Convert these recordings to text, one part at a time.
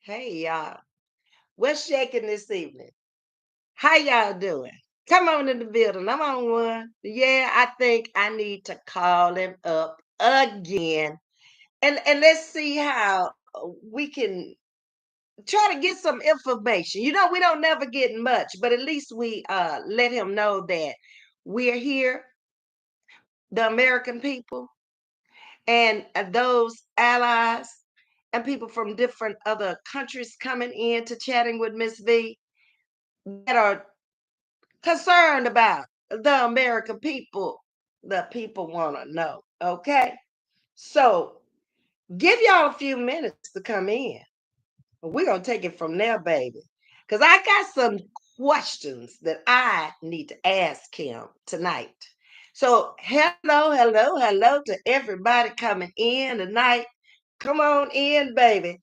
Hey y'all, what's shaking this evening? How y'all doing? Come on in the building. I'm on one. Yeah, I think I need to call him up again, and let's see how we can try to get some information. We don't never get much, but at least we let him know that we're here, the American people, and those allies and people from different other countries coming in to chatting with Miss V that are concerned about the American people. The people want to know. Okay. So give y'all a few minutes to come in. We're going to take it from there, baby. Because I got some questions that I need to ask him tonight. So, hello to everybody coming in tonight. Come on in, baby.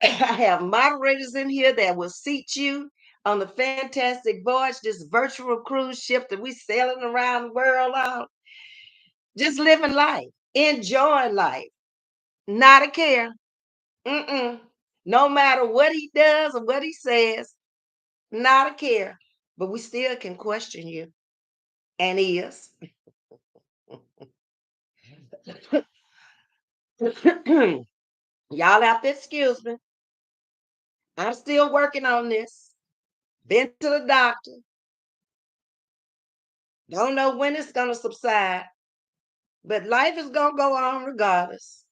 I have moderators in here that will seat you on the fantastic voyage, this virtual cruise ship that we sailing around the world on, just living life, enjoying life, not a care. Mm-mm. No matter what he does or what he says, not a care. But we still can question you. And he is. Y'all have to excuse me. I'm still working on this. Been to the doctor. Don't know when it's going to subside. But life is going to go on regardless.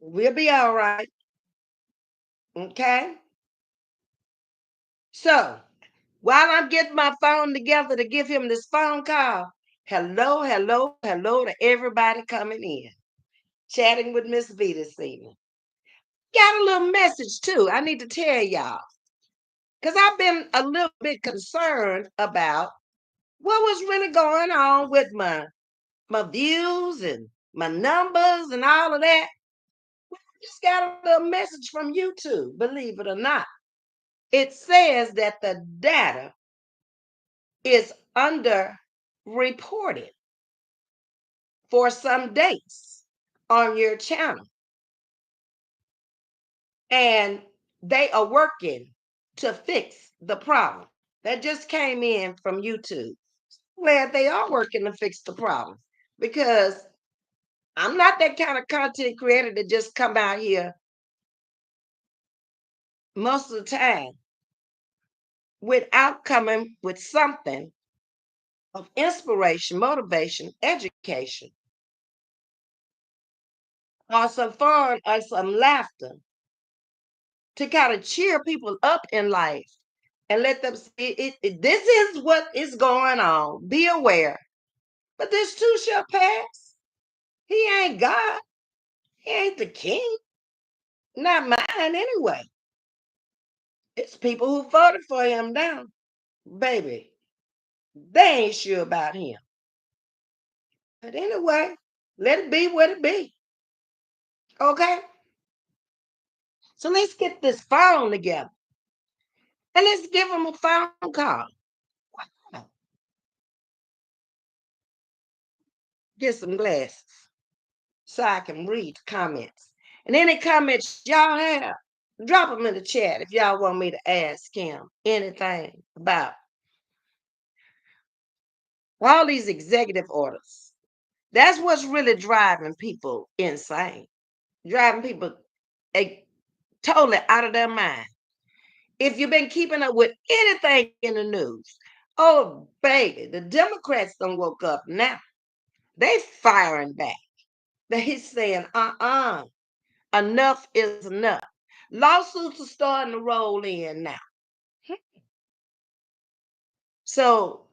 We'll be all right. Okay. So while I'm getting my phone together to give him this phone call, hello to everybody coming in, chatting with Miss V this evening. Got a little message too. I need to tell y'all because I've been a little bit concerned about what was really going on with my views and my numbers and all of that. Just got a little message from YouTube, believe it or not. It says that the data is underreported for some dates on your channel. And they are working to fix the problem. That just came in from YouTube. Glad they are working to fix the problem because I'm not that kind of content creator that just come out here most of the time without coming with something of inspiration, motivation, education, or some fun or some laughter to kind of cheer people up in life and let them see this is what is going on. Be aware. But this too shall pass. He ain't God. He ain't the king. Not mine anyway. It's people who voted for him now. Baby, they ain't sure about him. But anyway, let it be what it be. Okay? So let's get this phone together. And let's give him a phone call. Get some glasses so I can read the comments. And any comments y'all have, drop them in the chat if y'all want me to ask him anything about all these executive orders. That's what's really driving people insane, driving people totally out of their mind. If you've been keeping up with anything in the news, oh baby, the Democrats don't woke up now. They firing back. They saying, enough is enough. Lawsuits are starting to roll in now. So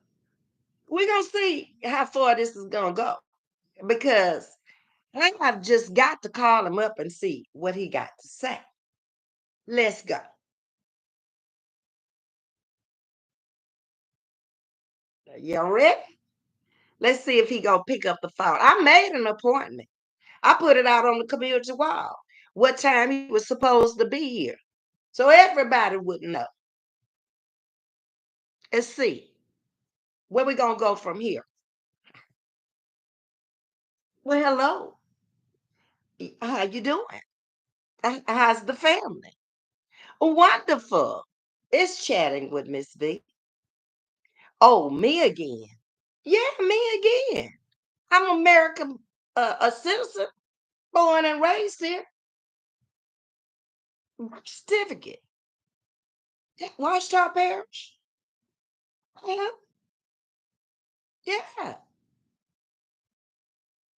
we're gonna see how far this is gonna go because I've just got to call him up and see what he got to say. Let's go. You ready? Let's see if he gonna pick up the phone. I made an appointment. I put it out on the community wall what time he was supposed to be here, so everybody would know. Let's see where we gonna go from here. Well, hello. How you doing? How's the family? Wonderful. It's chatting with Miss V. Oh, me again. Yeah, me again. I'm American, a citizen, born and raised here. Certificate. Yeah, Washita Parish. Yeah, yeah.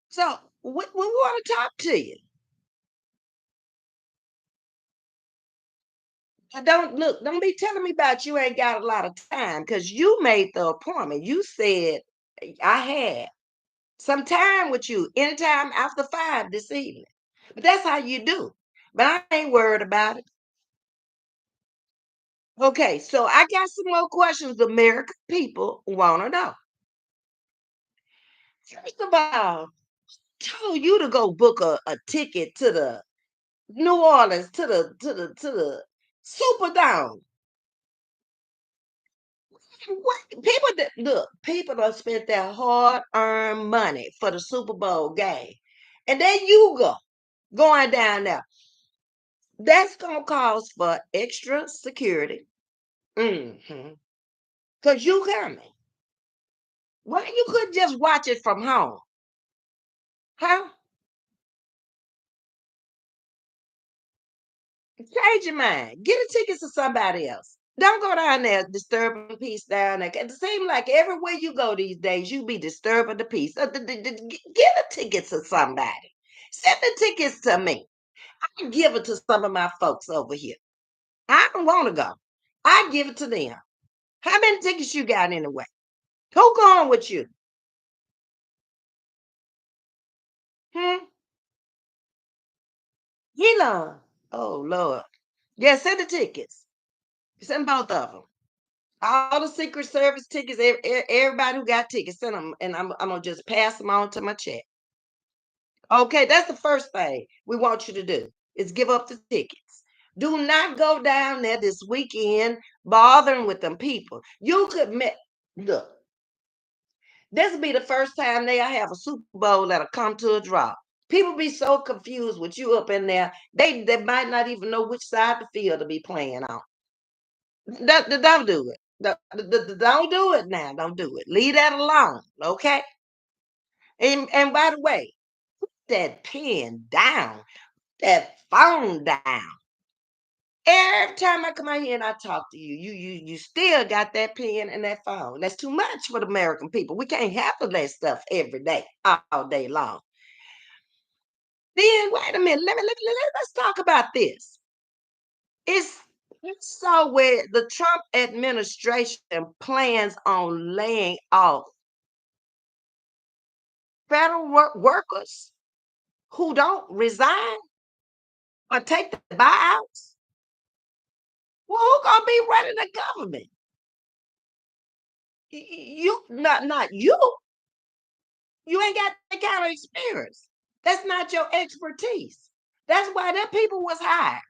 So we want to talk to you. Don't look, don't be telling me about you ain't got a lot of time because you made the appointment. You said I had some time with you anytime after 5 this evening. But that's how you do. But I ain't worried about it. Okay, so I got some more questions the American people want to know. First of all, told you to go book a ticket to the New Orleans to the Superdome. What people that look, people don't spent their hard-earned money for the Super Bowl game. And there you go, going down there. That's gonna cause for extra security. Mm-hmm. Cause you coming. Why you couldn't just watch it from home? Huh? Change your mind. Get a ticket to somebody else. Don't go down there disturbing the peace down there. It seems like everywhere you go these days, you be disturbing the peace. Get a ticket to somebody. Send the tickets to me. I can give it to some of my folks over here. I don't want to go. I give it to them. How many tickets you got anyway? Who going with you? Hmm? Elon. Oh Lord. Yeah, send the tickets. Send both of them. All the Secret Service tickets, everybody who got tickets, send them, and I'm gonna just pass them on to my check. Okay, that's the first thing we want you to do is give up the tickets. Do not go down there this weekend bothering with them people. You could look. This will be the first time they'll have a Super Bowl that'll come to a draw. People be so confused with you up in there. They might not even know which side of the field to be playing on. Don't do it. Don't do it now. Don't do it. Leave that alone. Okay. And by the way, that pen down, that phone down. Every time I come out here and I talk to you, you still got that pen and that phone. That's too much for the American people. We can't handle that stuff every day, all day long. Then wait a minute. Let's talk about this. It's it's so where the Trump administration plans on laying off federal workers who don't resign or take the buyouts. Well, who gonna be running the government? You not you. You ain't got that kind of experience. That's not your expertise. That's why them people was hired.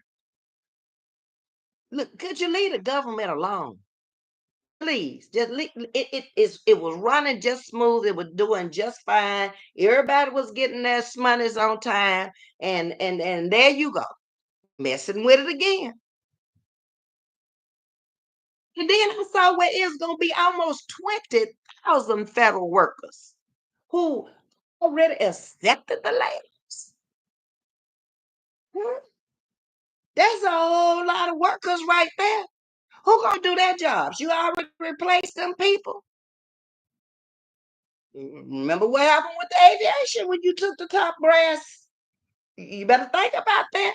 Look, could you leave the government alone? Please, just leave, it was running just smooth. It was doing just fine. Everybody was getting their monies on time, and there you go, messing with it again. And then I saw where it's going to be almost 20,000 federal workers who already accepted the layoffs. Hmm? That's a whole lot of workers right there. Who gonna do their jobs? You already replaced them people. Remember what happened with the aviation when you took the top brass? You better think about that.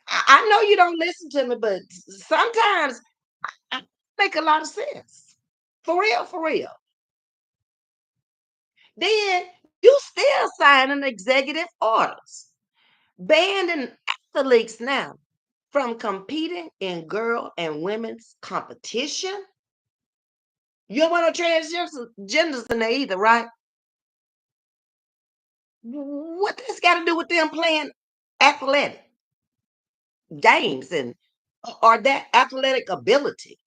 I know you don't listen to me, but sometimes I make a lot of sense. For real, for real. Then you still signing executive orders, banning athletes now from competing in girl and women's competition. You don't want no transgenders in there either, right? What this got to do with them playing athletic games and or that athletic ability?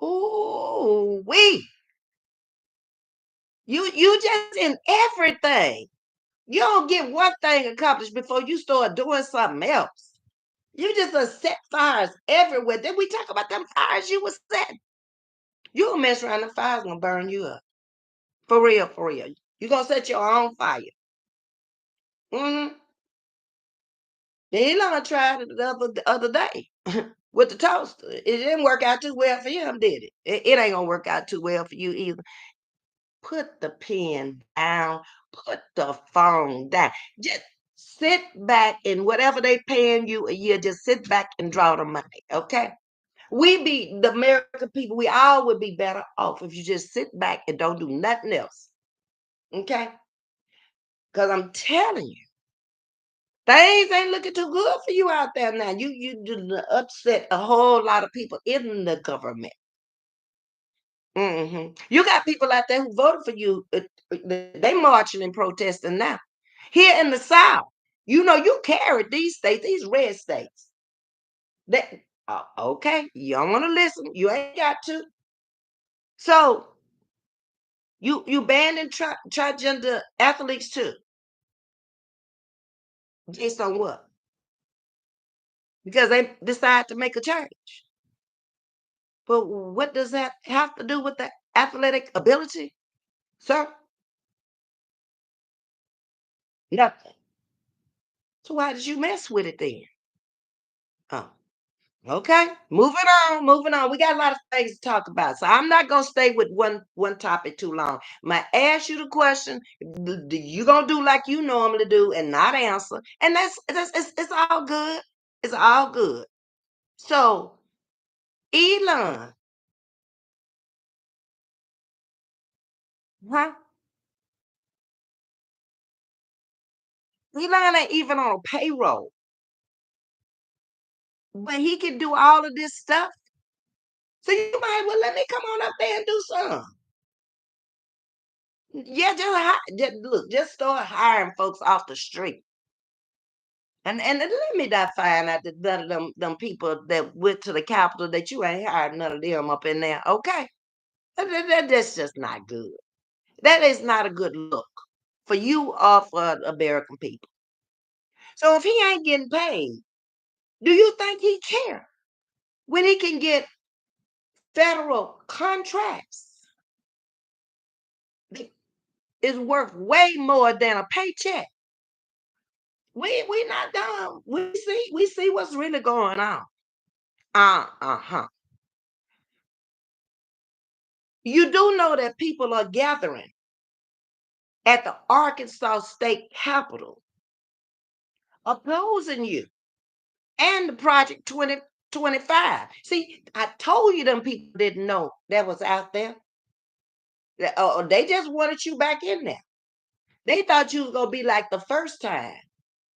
Ooh, you just in everything. You don't get one thing accomplished before you start doing something else. You just done set fires everywhere. Then we talk about them fires you was setting. You'll mess around, the fire's gonna burn you up. For real, for real. You gonna set your own fire. Mm-hmm. Elon tried it the other day with the toaster. It didn't work out too well for him, did it? It ain't gonna work out too well for you either. Put the pen down, put the phone down. Just sit back and whatever they paying you a year, just sit back and draw the money. Okay. We be the American people, we all would be better off if you just sit back and don't do nothing else. Okay? Because I'm telling you, things ain't looking too good for you out there now. You done upset a whole lot of people in the government. You got people out there who voted for you. They marching and protesting now. Here in the South, you carried these states, these red states. Okay, you don't want to listen. You ain't got to. So you banning transgender athletes too, based on what? Because they decide to make a change. But what does that have to do with the athletic ability, sir? Nothing. So why did you mess with it then? Oh, okay. Moving on, moving on. We got a lot of things to talk about. So I'm not gonna stay with one topic too long. I'm gonna ask you the question. You gonna do like you normally do and not answer. And that's it's all good. It's all good. So Elon, huh? Elon ain't even on a payroll, but he can do all of this stuff. So you might well let me come on up there and do some. Yeah, just look, just start hiring folks off the street. And let me not find out that none of them people that went to the Capitol that you ain't hired none of them up in there. Okay. That's just not good. That is not a good look for you or for American people. So if he ain't getting paid, do you think he care when he can get federal contracts that is worth way more than a paycheck? We not done. We see what's really going on. Uh-huh. You do know that people are gathering at the Arkansas State Capitol opposing you and the Project 2025. See, I told you them people didn't know that was out there. They just wanted you back in there. They thought you was gonna be like the first time.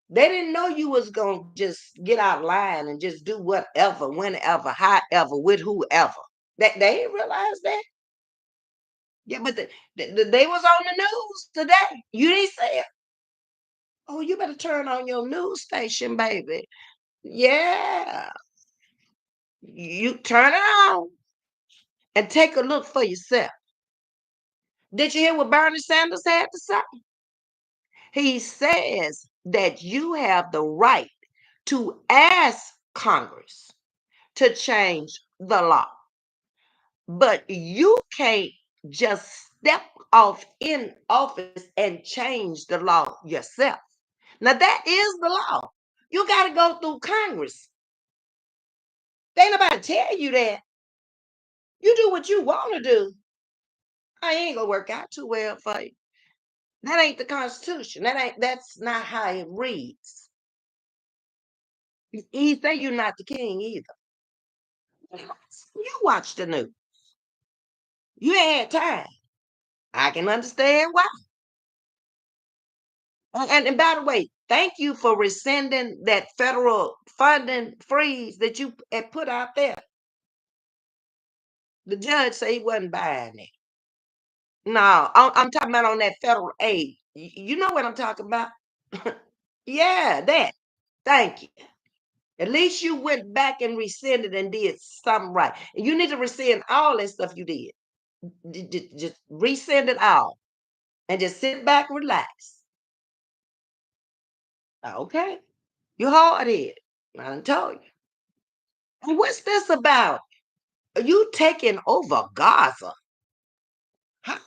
They didn't know you was gonna just get out of line and just do whatever, whenever, however, with whoever. They didn't realize that. Yeah, but they was on the news today. You didn't see it. Oh, you better turn on your news station, baby. Yeah, you turn it on and take a look for yourself. Did you hear what Bernie Sanders had to say? He says that you have the right to ask Congress to change the law, but you can't just step off in office and change the law yourself. Now, that is the law. You got to go through Congress. They ain't nobody tell you that. You do what you want to do. I ain't gonna work out too well for you. That ain't the Constitution. That's not how it reads. He say you're not the king either. You watch the news. You ain't had time. I can understand why. And by the way, thank you for rescinding that federal funding freeze that you had put out there. The judge said he wasn't buying it. No, I'm talking about on that federal aid. You know what I'm talking about? Yeah, that. Thank you. At least you went back and rescinded and did something right. And you need to rescind all that stuff you did. Just rescind it all and just sit back and relax. Okay. You're hard headed. I done told you. And what's this about? You taking over Gaza? How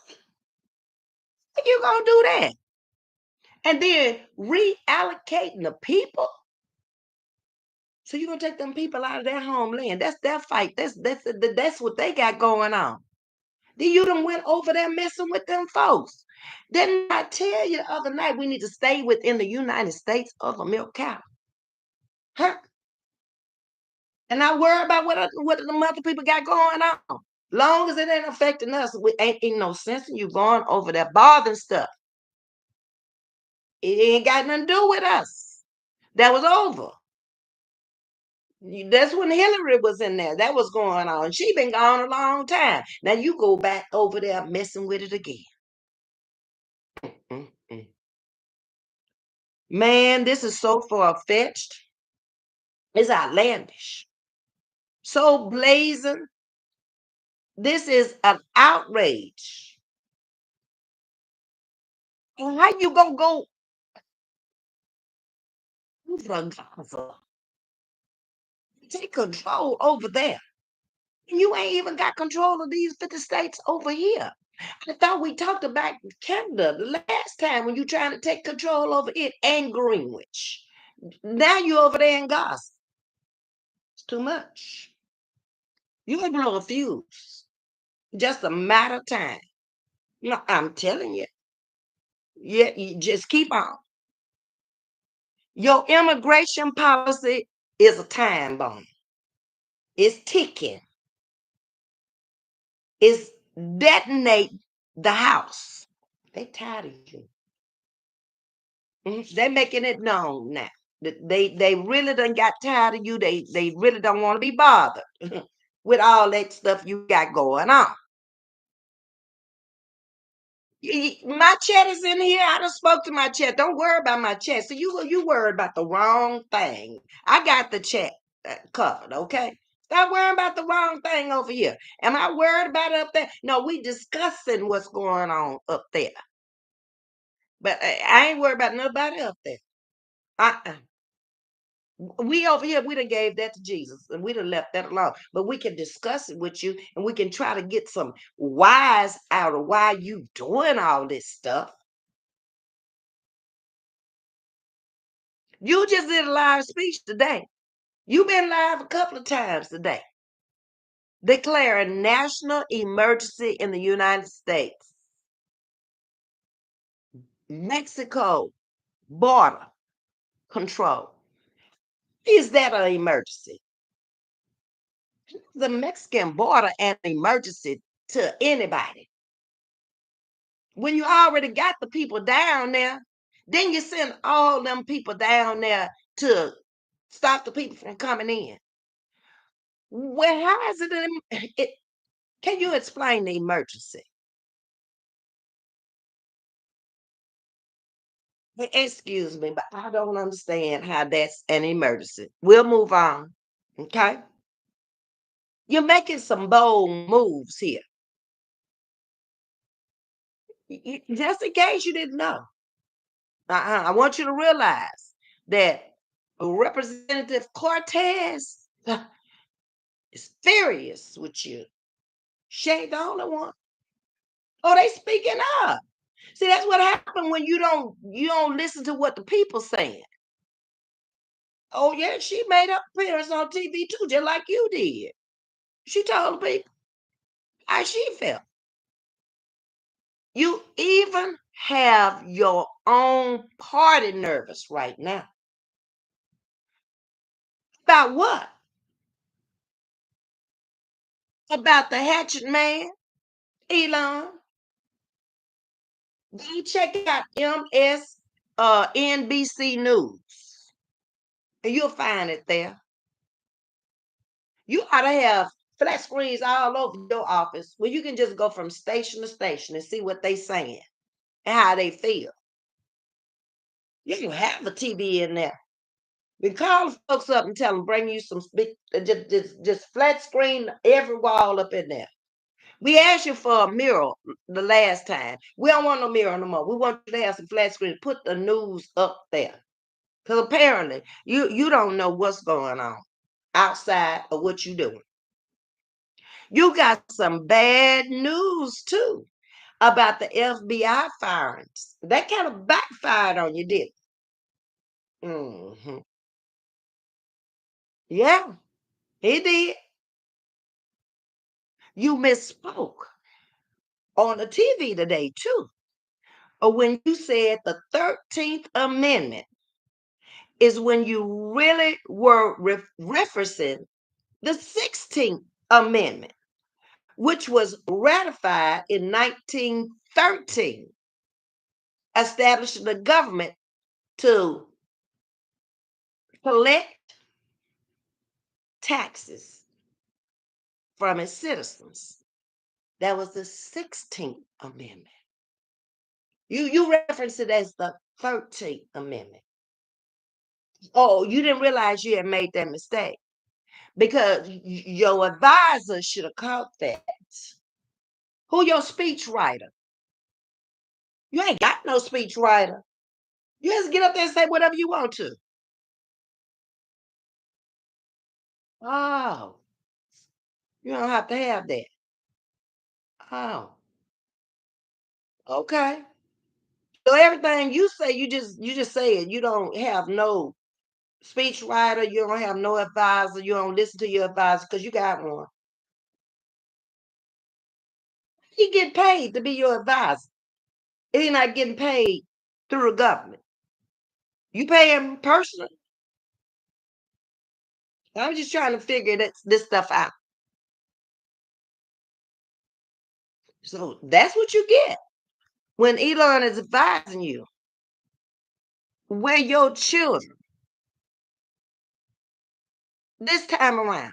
you gonna do that? And then reallocating the people? So you gonna take them people out of their homeland? That's their fight. That's what they got going on. Then you done went over there messing with them folks. Didn't I tell you the other night we need to stay within the United States of a milk cow? Huh? And I worry about what the other people got going on. Long as it ain't affecting us, we ain't no sense in you going over there bothering stuff. It ain't got nothing to do with us. That was over. That's when Hillary was in there. That was going on. She been gone a long time. Now you go back over there messing with it again. Mm-mm. Man, this is so far-fetched. It's outlandish. So blazing. This is an outrage. And how you gonna go over Gaza? Take control over there. And you ain't even got control of these 50 states over here. I thought we talked about Canada the last time when you trying to take control over it and Greenwich. Now you over there in Gaza. It's too much. You gonna blow a fuse. Just a matter of time. No, I'm telling you. Yeah, you just keep on. Your immigration policy is a time bomb. It's ticking. It's detonate the house. They tired of you. They making it known now. They really done got tired of you. They really don't want to be bothered with all that stuff you got going on. My chat is in here. I done spoke to my chat. Don't worry about my chat. So you worried about the wrong thing. I got the chat covered, okay? Stop worrying about the wrong thing over here. Am I worried about it up there? No, we discussing what's going on up there. But I ain't worried about nobody up there. Uh-uh. We over here, we done gave that to Jesus and we done left that alone. But we can discuss it with you and we can try to get some whys out of why you doing all this stuff. You just did a live speech today. You've been live a couple of times today, declaring national emergency in the United States. Mexico border control. Is that an emergency? The Mexican border an emergency to anybody. When you already got the people down there, then you send all them people down there to stop the people from coming in. Well, how is it, can you explain the emergency? Excuse me, but I don't understand how that's an emergency. We'll move on. Okay. You're making some bold moves here. Just in case you didn't know. I want you to realize that Representative Cortez is furious with you. She ain't the only one. Oh, they speaking up. See, that's what happened when you don't listen to what the people saying. Oh yeah, she made up appearance on TV too, just like you did. She told the people how she felt. You even have your own party nervous right now. About what? About the hatchet man, Elon. Go check out MS NBC News. And you'll find it there. You ought to have flat screens all over your office where you can just go from station to station and see what they saying and how they feel. You can have a TV in there. We call folks up and tell them bring you some big, just flat screen every wall up in there. We asked you for a mirror the last time. We don't want no mirror no more. We want you to have some flat screen. Put the news up there. Because apparently you don't know what's going on outside of what you're doing. You got some bad news too about the FBI firings. That kind of backfired on you, didn't it? Yeah, he did. You misspoke on the TV today too, or when you said the 13th Amendment is when you really were referencing the 16th Amendment, which was ratified in 1913, establishing the government to collect taxes from its citizens. That was the 16th Amendment. You reference it as the 13th Amendment. Oh, you didn't realize you had made that mistake because your advisor should have caught that. Who your speech writer? You ain't got no speech writer. You just get up there and say whatever you want to. Oh, you don't have to have that. Oh, okay. So everything you say, you just say it. You don't have no speech writer. You don't have no advisor. You don't listen to your advisor because you got one. He get paid to be your advisor. He's not getting paid through the government. You pay him personally. I'm just trying to figure this stuff out. So that's what you get when Elon is advising you. Where your children this time around,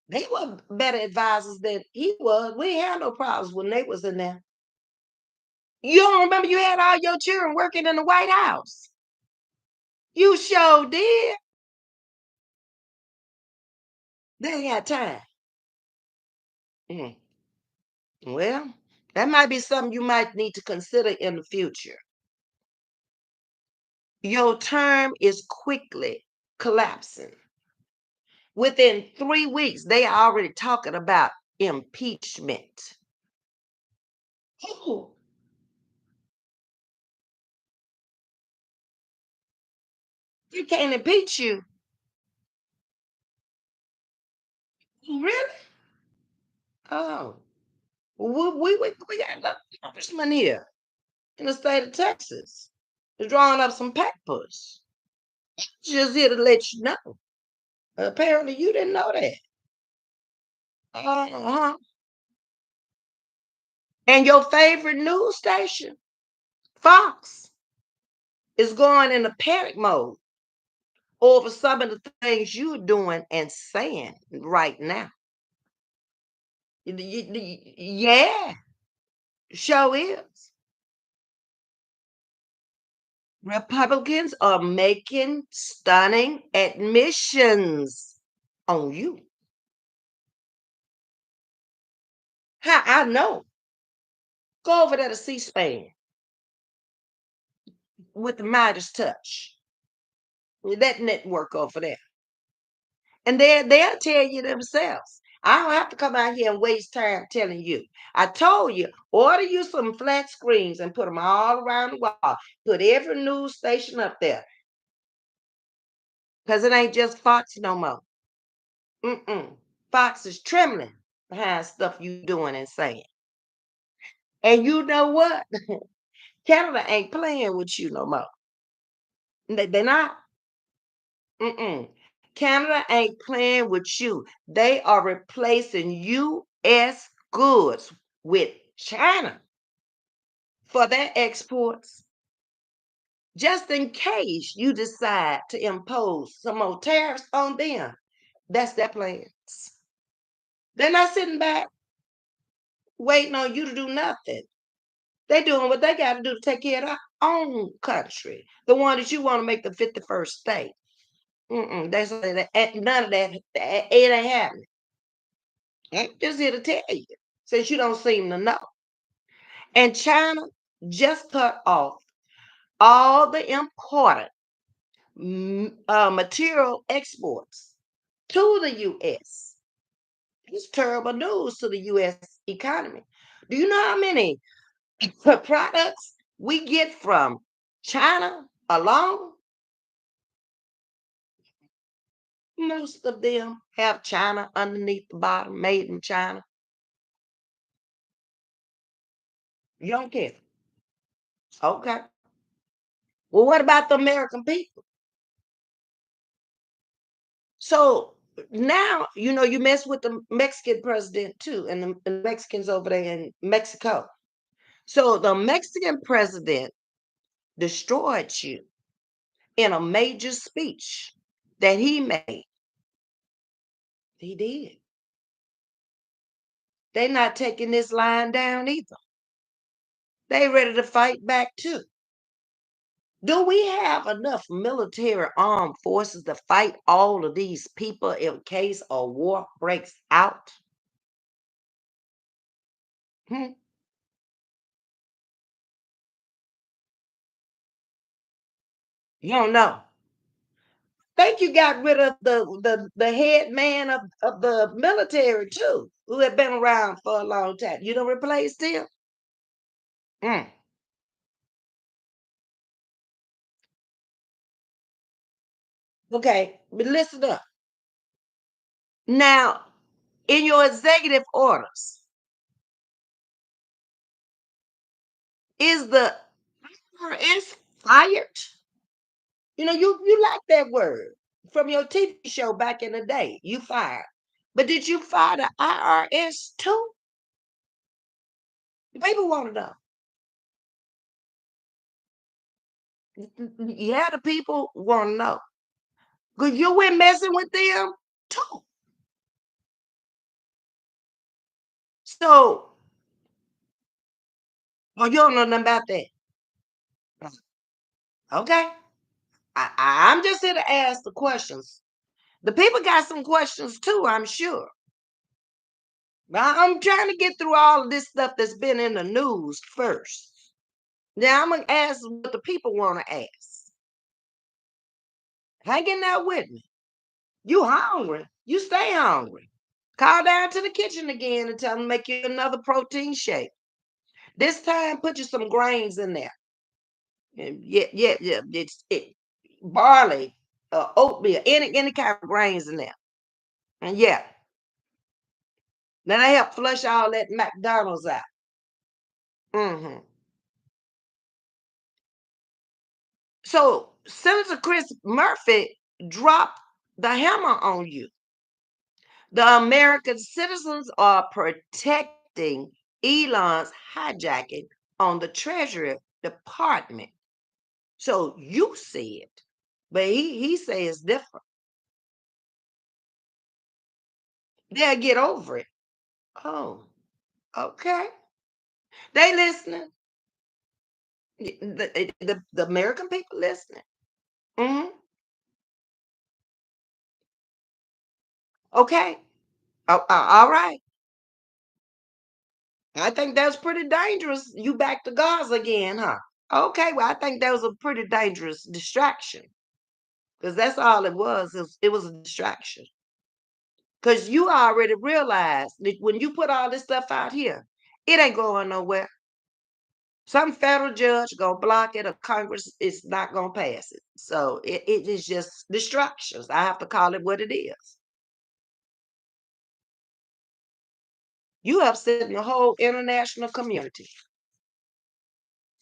they were better advisors than he was. We had no problems when they was in there. You don't remember you had all your children working in the White House. You sure did. They ain't got time. Mm. Well, that might be something you might need to consider in the future. Your term is quickly collapsing. Within 3 weeks, they are already talking about impeachment. Oh, you can't impeach you. Really? Oh, we got an congressman here in the state of Texas. They're drawing up some papers. Just here to let you know. Apparently, you didn't know that. Uh-huh. And your favorite news station, Fox, is going into panic mode over some of the things you're doing and saying right now. Yeah, sure is. Republicans are making stunning admissions on you. How I know. Go over there to C-SPAN with the Midas touch. That network over there. And they'll tell you themselves. I don't have to come out here and waste time telling you. I told you, order you some flat screens and put them all around the wall. Put every news station up there. Because it ain't just Fox no more. Mm-mm. Fox is trembling behind stuff you doing and saying. And you know what? Canada ain't playing with you no more. They're not. Mm-mm. Canada ain't playing with you. They are replacing U.S. goods with China for their exports, just in case you decide to impose some more tariffs on them. That's their plans. They're not sitting back waiting on you to do nothing. They're doing what they got to do to take care of their own country, the one that you want to make the 51st state. They say that none of that, it ain't happening. I'm just here to tell you, since you don't seem to know. And China just cut off all the important material exports to the U.S. It's terrible news to the U.S. economy. Do you know how many products we get from China alone? Most of them have China underneath the bottom, made in China. You don't care. Okay. Well, what about the American people? So now, you mess with the Mexican president too, and the Mexicans over there in Mexico. So the Mexican president destroyed you in a major speech that he made. He did. They're not taking this line down either. They ready to fight back too. Do we have enough military armed forces to fight all of these people in case a war breaks out? Hmm? You don't know. Think you got rid of the head man of the military too, who had been around for a long time. You don't replace him? Mm. Okay, but listen up. Now, in your executive orders, is the IRS fired? You like that word from your TV show back in the day. You fired. But did you fire the IRS too? The people want to know. Yeah, the people want to know. Because you went messing with them too. So, oh, you don't know nothing about that. Okay. I'm just here to ask the questions. The people got some questions too, I'm sure. I'm trying to get through all of this stuff that's been in the news first. Now I'm gonna ask what the people want to ask. Hang in there with me. You hungry? You stay hungry. Call down to the kitchen again and tell them to make you another protein shake. This time, put you some grains in there. Yeah, yeah, yeah. It's barley, oatmeal, any kind of grains in there. And yeah, then I help flush all that McDonald's out. Hmm. So Senator Chris Murphy dropped the hammer on you. The American citizens are protecting Elon's hijacking on the Treasury Department. So you see it, but he says different. They'll get over it. Oh, okay. They listening. The American people listening. Hmm. Okay. Oh, all right. I think that's pretty dangerous. You back to Gaza again, huh? Okay. Well, I think that was a pretty dangerous distraction because that's all it was. It was a distraction because you already realized that when you put all this stuff out here, it ain't going nowhere. Some federal judge gonna block it, or Congress is not gonna pass it. So it is just distractions. I have to call it what it is. You upsetting the whole international community.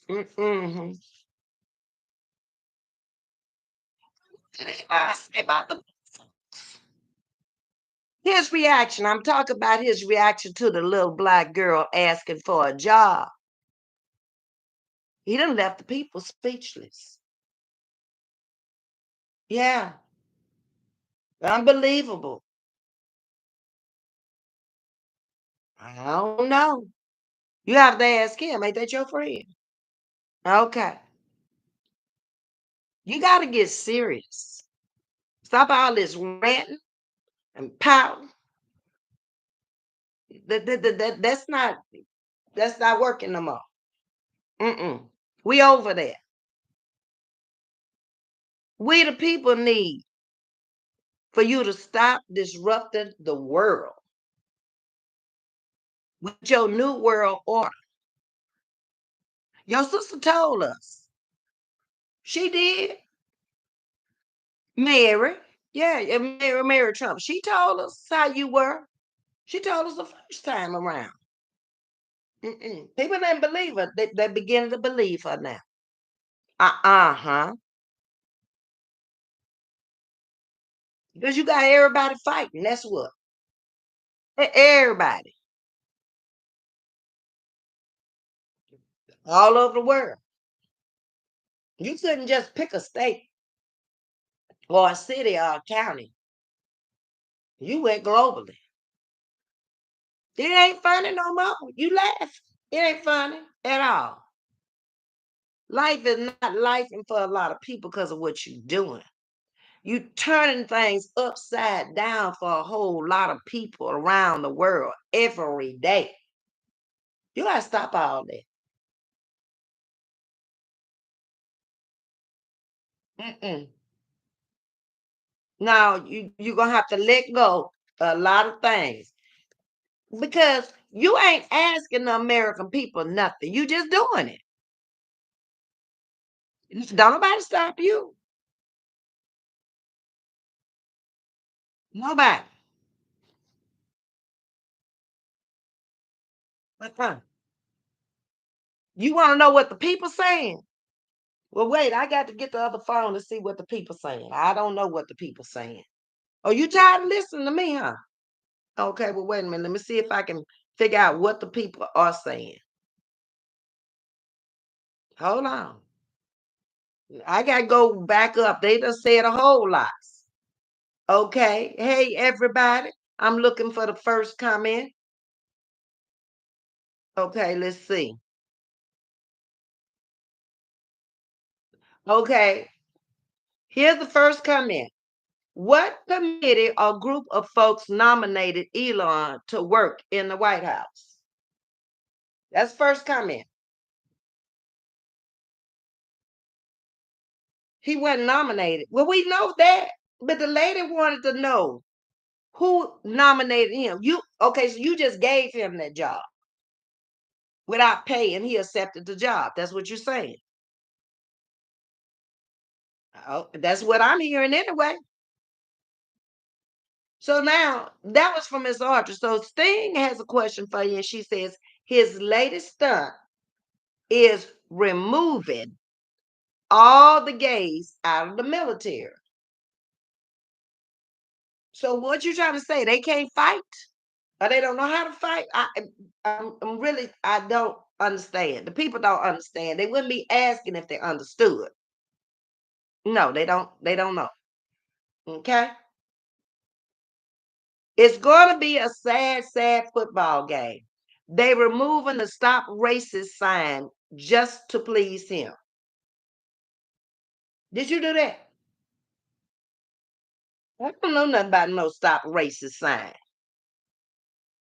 Mm-hmm. I say about his reaction. I'm talking about his reaction to the little black girl asking for a job. He done left the people speechless. Yeah, unbelievable. I don't know. You have to ask him. Ain't that your friend? Okay. You got to get serious. Stop all this ranting and pouting. That's not working no more. Mm-mm. We over there. We the people need for you to stop disrupting the world with your new world order. Your sister told us. She did. Mary. Yeah, Mary Trump. She told us how you were. She told us the first time around. People didn't believe her. They're beginning to believe her now. Uh-huh. Because you got everybody fighting. That's what. Everybody. All over the world. You couldn't just pick a state or a city or a county. You went globally. It ain't funny no more. You laugh. It ain't funny at all. Life is not life for a lot of people because of what you're doing. You turning things upside down for a whole lot of people around the world every day. You gotta stop all that. Mm-mm. Now you're gonna have to let go a lot of things because you ain't asking the American people nothing. You just doing it. Don't nobody stop you. Nobody. Uh-uh. You want to know what the people saying? Well, wait, I got to get the other phone to see what the people saying. I don't know what the people saying. Oh, you tired of listening to me, huh? Okay, well, wait a minute. Let me see if I can figure out what the people are saying. Hold on. I got to go back up. They just said a whole lot. Okay. Hey, everybody. I'm looking for the first comment. Okay, let's see. Okay, here's the first comment. What committee or group of folks nominated Elon to work in the White House? That's first comment. He wasn't nominated. Well, we know that, but the lady wanted to know who nominated him. You okay? So you just gave him that job without pay, and he accepted the job. That's what you're saying. Oh, that's what I'm hearing anyway. So now that was from Miss Archer. So Sting has a question for you, and she says his latest stunt is removing all the gays out of the military. So what you trying to say? They can't fight, or they don't know how to fight? I'm really I don't understand. The people don't understand. They wouldn't be asking if they understood. No, they don't. They don't know. Okay, it's going to be a sad, sad football game. They removing the "Stop Racist" sign just to please him. Did you do that? I don't know nothing about no "Stop Racist" sign.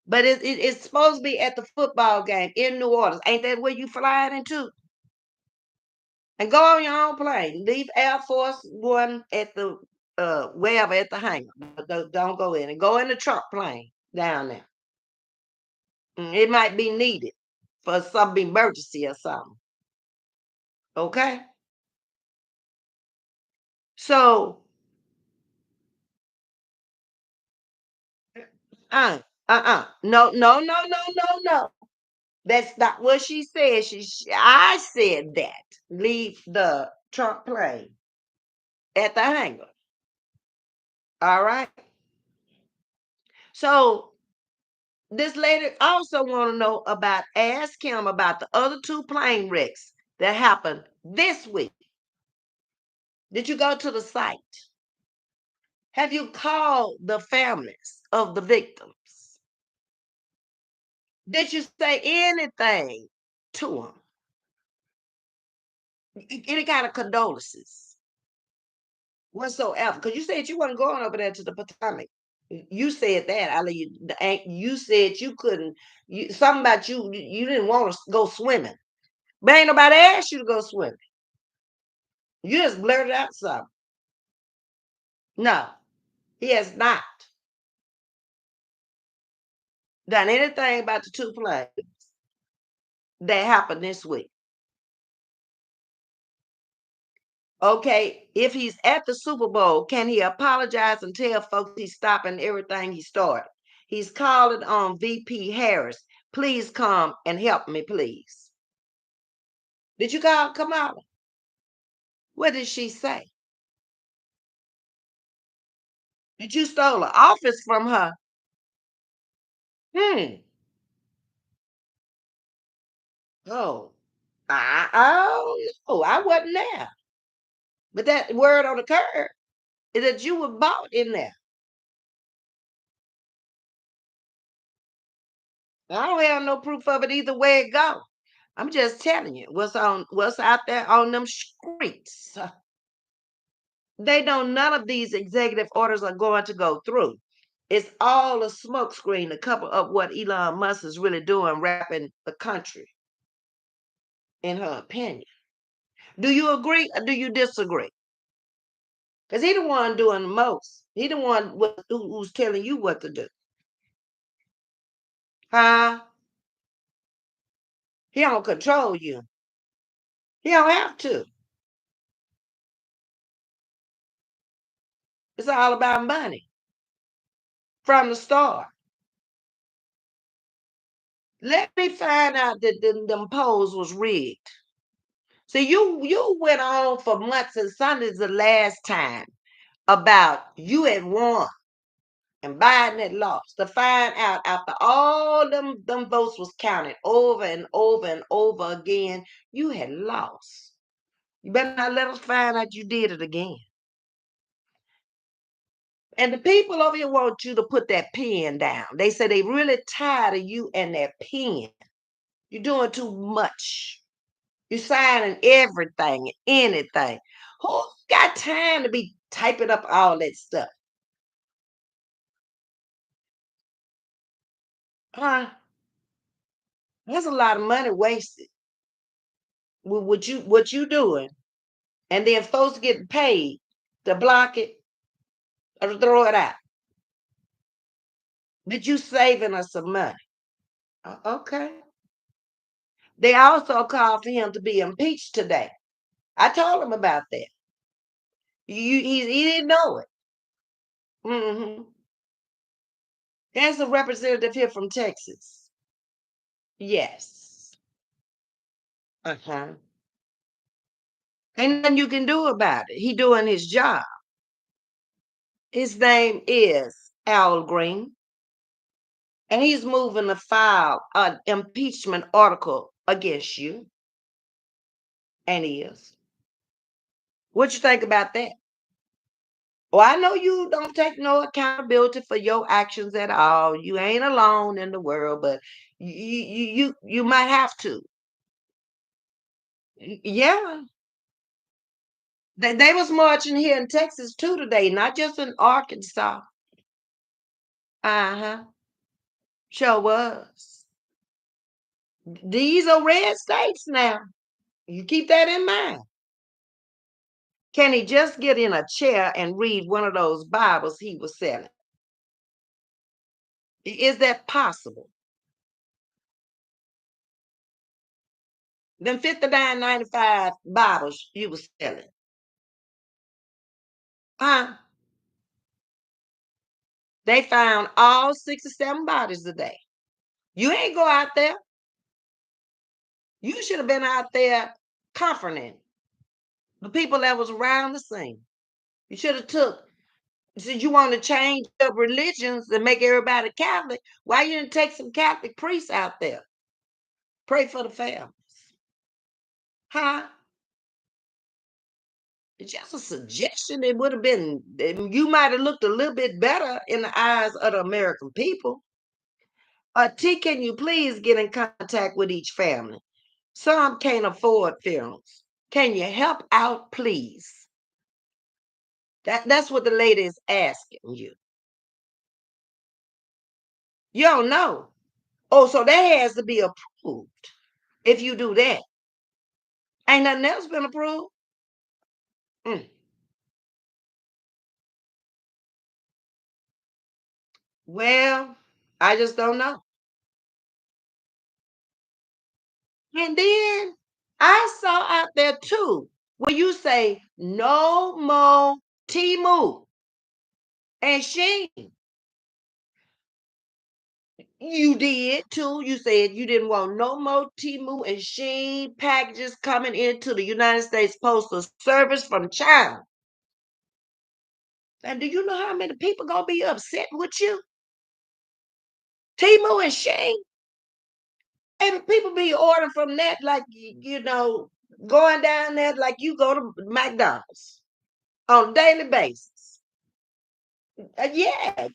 But it's supposed to be at the football game in New Orleans. Ain't that where you flying into? And go on your own plane. Leave Air Force One at the wherever at the hangar. Don't go in and go in the truck plane down there. It might be needed for some emergency or something. Okay. So no, no, no, no, no, no. That's not what she said. I said that. Leave the trunk plane at the hangar. All right. So this lady also want to know about, ask him about the other two plane wrecks that happened this week. Did you go to the site? Have you called the families of the victims? Did you say anything to them? Any kind of condolences whatsoever? Because you said you wasn't going over there to the Potomac. You said that. You said you couldn't. Something about you didn't want to go swimming. But ain't nobody asked you to go swimming. You just blurted out something. No, he has not done anything about the two plays that happened this week. Okay, if he's at the Super Bowl, can he apologize and tell folks he's stopping everything he started? He's calling on VP Harris. Please come and help me, please. Did you call Kamala? What did she say? Did you stole the office from her? Hmm. Oh, I don't know. I wasn't there. But that word on the curb is that you were bought in there. I don't have no proof of it either way it go. I'm just telling you what's out there on them streets. They know none of these executive orders are going to go through. It's all a smokescreen to cover up what Elon Musk is really doing, wrapping the country, in her opinion. Do you agree or do you disagree? Because he the one doing the most. He the one who's telling you what to do. Huh? He don't control you. He don't have to. It's all about money from the start. Let me find out that them polls was rigged. See, you went on for months and Sunday's the last time about you had won and Biden had lost to find out after all them votes was counted over and over and over again, you had lost. You better not let us find out you did it again. And the people over here want you to put that pen down. They say they really tired of you and that pen. You're doing too much. You're signing everything, anything. Who got time to be typing up all that stuff? Huh? That's a lot of money wasted with what you doing. And then folks getting paid to block it or to throw it out. But you saving us some money. Okay. They also called for him to be impeached today. I told him about that. He didn't know it. Hmm. There's a representative here from Texas. Yes. Uh-huh. Ain't nothing you can do about it. He doing his job. His name is Al Green, and he's moving to file an impeachment article against you. And he is. What you think about that? Well, I know you don't take no accountability for your actions at all. You ain't alone in the world, but you might have to. Yeah, they was marching here in Texas too today, not just in Arkansas. Uh-huh. Sure was. These are red states now. You keep that in mind. Can he just get in a chair and read one of those Bibles he was selling? Is that possible? Them 59.95 Bibles you was selling. Huh? They found all 67 bodies today. You ain't go out there. You should have been out there comforting the people that was around the scene. You should have took, since you want to change up religions and make everybody Catholic, why you didn't take some Catholic priests out there? Pray for the families. Huh? It's just a suggestion. It would have been, you might have looked a little bit better in the eyes of the American people. T, can you please get in contact with each family? Some can't afford funerals. Can you help out, please? That's what the lady is asking you. You don't know. Oh, so that has to be approved if you do that. Ain't nothing else been approved. Mm. Well, I just don't know. And then I saw out there too where you say no more Timu and Sheen. You did too. You said you didn't want no more Timu and Sheen packages coming into the United States Postal Service from China. And do you know how many people gonna be upset with you? Timu and Sheen. And people be ordering from that like going down there like you go to McDonald's on a daily basis. Yeah,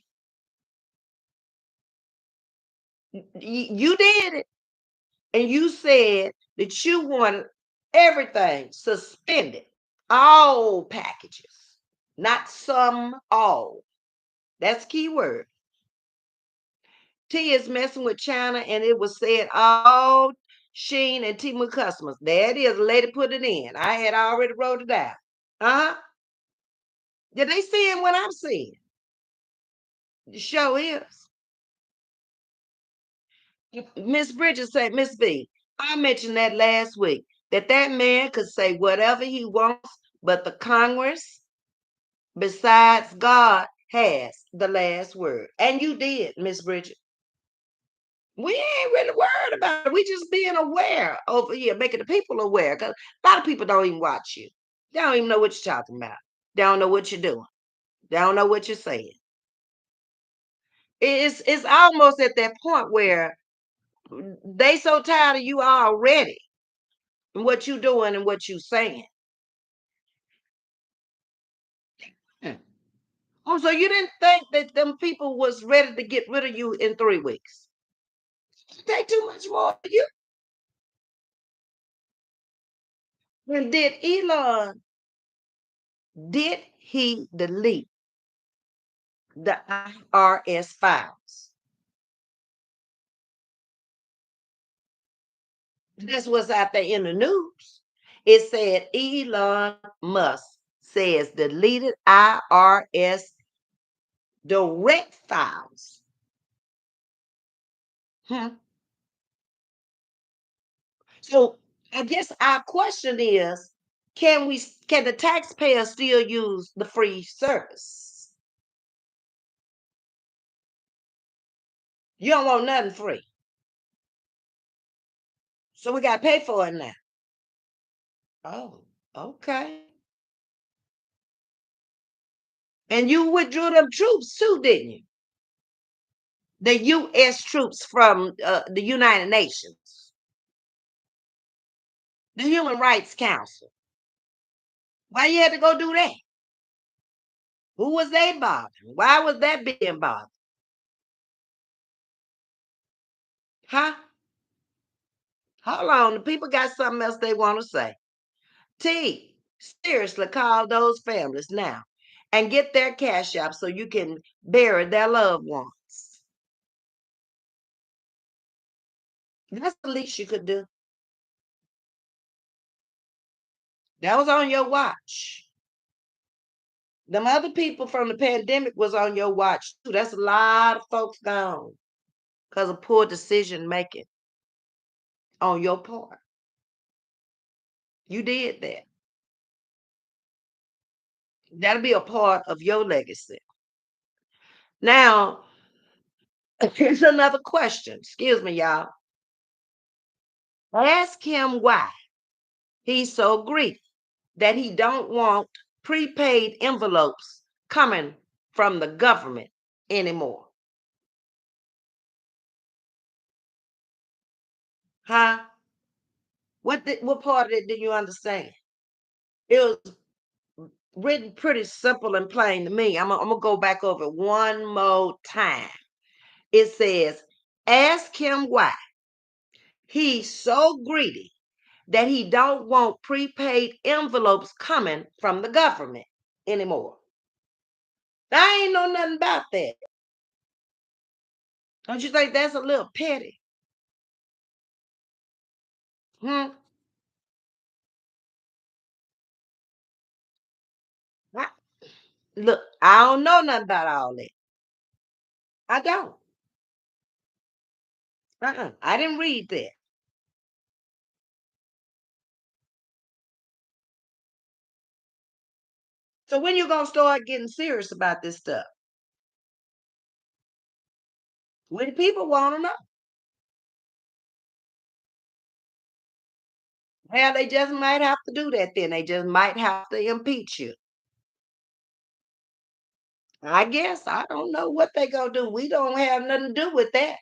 you did it, and you said that you wanted everything suspended, all packages, not some, all. That's key word. T is messing with China, and it was said all Sheen and Timu customers. There it is. The lady put it in. I had already wrote it down. Uh huh. Yeah, they seeing what I'm seeing. The show is. Miss Bridges said, Miss V, I mentioned that last week that man could say whatever he wants, but the Congress, besides God, has the last word. And you did, Miss Bridget. We ain't really worried about it. We just being aware over here, making the people aware. Because a lot of people don't even watch you. They don't even know what you're talking about. They don't know what you're doing. They don't know what you're saying. It's almost at that point where they so tired of you already and what you doing and what you saying. Hmm. Oh, so you didn't think that them people was ready to get rid of you in 3 weeks? Take too much more of you. And did he delete the IRS files? This was out there in the news. It said Elon Musk says deleted IRS direct files. Hmm. So I guess our question is, can the taxpayer still use the free service? You don't want nothing free. So we gotta pay for it now. Oh, okay. And you withdrew them troops too, didn't you? The US troops from the United Nations, the Human Rights Council. Why you had to go do that? Who was they bothering? Why was that being bothered? Huh? Hold on. The people got something else they want to say. T, seriously call those families now and get their cash app so you can bury their loved ones. That's the least you could do. That was on your watch. Them other people from the pandemic was on your watch too. That's a lot of folks gone because of poor decision making on your part. You did that. That'll be a part of your legacy. Now, here's another question. Excuse me, y'all. Ask him why he's so greedy that he don't want prepaid envelopes coming from the government anymore. Huh? What part of it did you understand? It was written pretty simple and plain to me. I'm gonna go back over it one more time. It says, ask him why he's so greedy that he don't want prepaid envelopes coming from the government anymore. I ain't know nothing about that. Don't you think that's a little petty? Hmm? I- Look, I don't know nothing about all that. I don't. I didn't read that. So when you gonna start getting serious about this stuff? When people want to know. Well, they just might have to do that then. They just might have to impeach you. I guess. I don't know what they gonna do. We don't have nothing to do with that.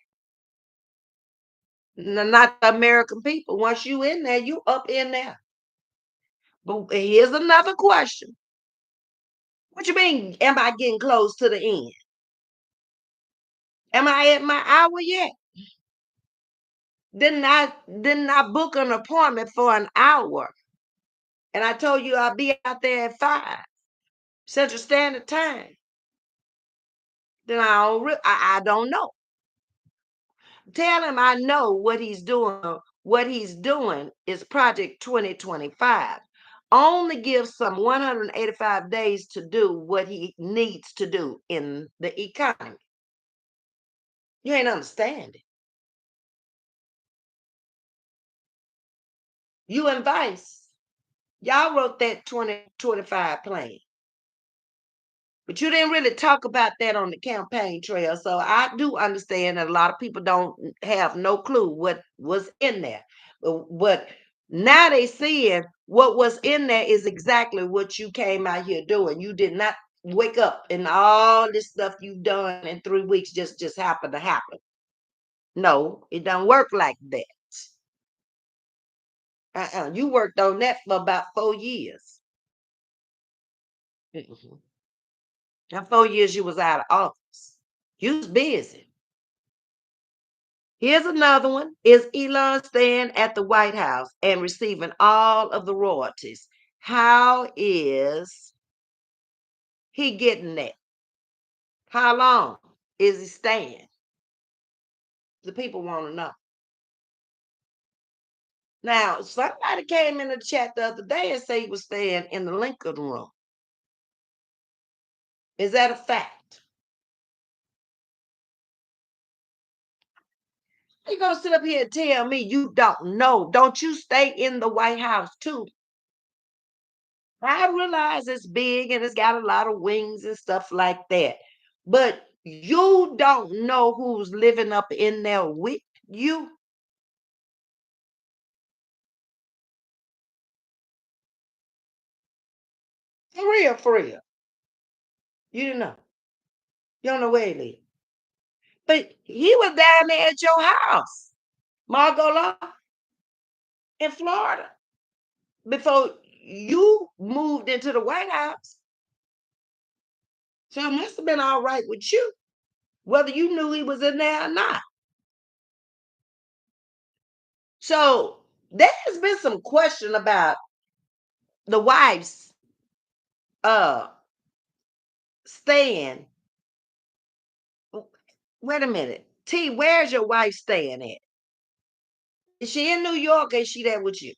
Not the American people. Once you in there, you up in there. But here's another question. What you mean, am I getting close to the end? Am I at my hour yet? Didn't I book an appointment for an hour? And I told you I'll be out there at 5 Central Standard Time. Then I don't know. Tell him I know what he's doing. What he's doing is Project 2025. Only gives some 185 days to do what he needs to do in the economy. You ain't understanding. You and Vice, y'all wrote that 2025 plan. But you didn't really talk about that on the campaign trail. So I do understand that a lot of people don't have no clue what was in there. But now they seeing what was in there is exactly what you came out here doing. You did not wake up and all this stuff you've done in 3 weeks just happened to happen. No, it don't work like that. You worked on that for about 4 years. Mhm. Now 4 years you was out of office. You was busy. Here's another one. Is Elon staying at the White House and receiving all of the royalties? How is he getting that? How long is he staying? The people want to know. Now, somebody came in the chat the other day and said he was staying in the Lincoln Room. Is that a fact? You gonna sit up here and tell me you don't know? Don't you stay in the White House too? I realize it's big and it's got a lot of wings and stuff like that. But you don't know who's living up in there with you. For real, for real. You didn't know. You don't know where he lives. But he was down there at your house, Margot Law, in Florida, before you moved into the White House. So it must have been all right with you, whether you knew he was in there or not. So there's been some question about the wife's uh staying. Wait a minute. T, where's your wife staying at? Is she in New York or is she there with you?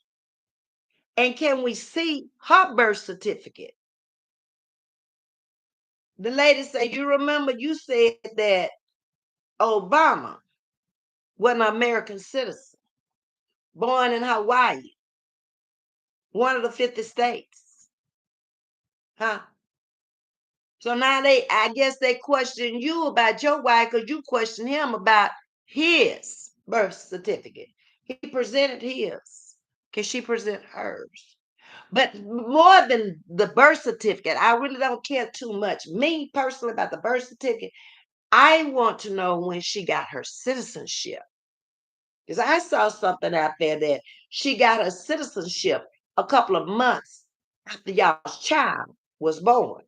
And can we see her birth certificate? The lady said, you remember you said that Obama was an American citizen, born in Hawaii, one of the 50 states. Huh? So now I guess they question you about your wife because you question him about his birth certificate. He presented his. Can she present hers? But more than the birth certificate, I really don't care too much. Me personally, about the birth certificate, I want to know when she got her citizenship. Because I saw something out there that she got her citizenship a couple of months after y'all's child was born.